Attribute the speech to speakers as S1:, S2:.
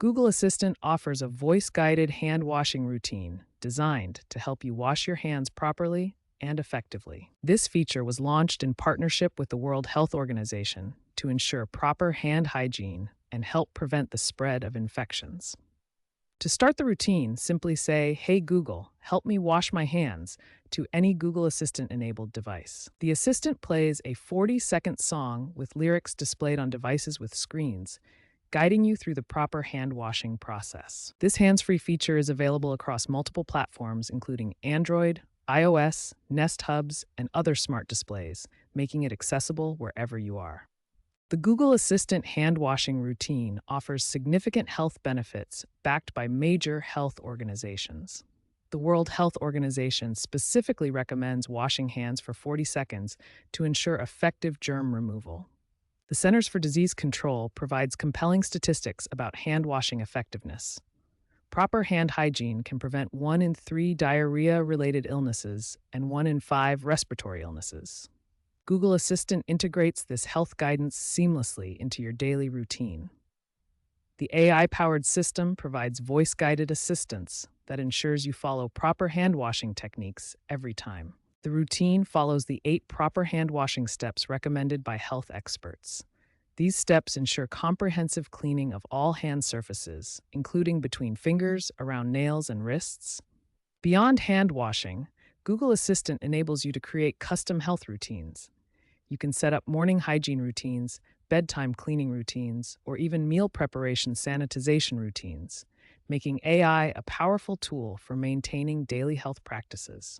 S1: Google Assistant offers a voice-guided hand washing routine designed to help you wash your hands properly and effectively. This feature was launched in partnership with the World Health Organization to ensure proper hand hygiene and help prevent the spread of infections. To start the routine, simply say, "Hey Google, help me wash my hands," to any Google Assistant-enabled device. The assistant plays a 40-second song with lyrics displayed on devices with screens, guiding you through the proper hand washing process. This hands-free feature is available across multiple platforms, including Android, iOS, Nest Hubs, and other smart displays, making it accessible wherever you are. The Google Assistant hand washing routine offers significant health benefits backed by major health organizations. The World Health Organization specifically recommends washing hands for 40 seconds to ensure effective germ removal. The Centers for Disease Control provides compelling statistics about hand washing effectiveness. Proper hand hygiene can prevent 1 in 3 diarrhea-related illnesses and 1 in 5 respiratory illnesses. Google Assistant integrates this health guidance seamlessly into your daily routine. The AI-powered system provides voice-guided assistance that ensures you follow proper hand washing techniques every time. The routine follows the 8 proper hand washing steps recommended by health experts. These steps ensure comprehensive cleaning of all hand surfaces, including between fingers, around nails, and wrists. Beyond hand washing, Google Assistant enables you to create custom health routines. You can set up morning hygiene routines, bedtime cleaning routines, or even meal preparation sanitization routines, making AI a powerful tool for maintaining daily health practices.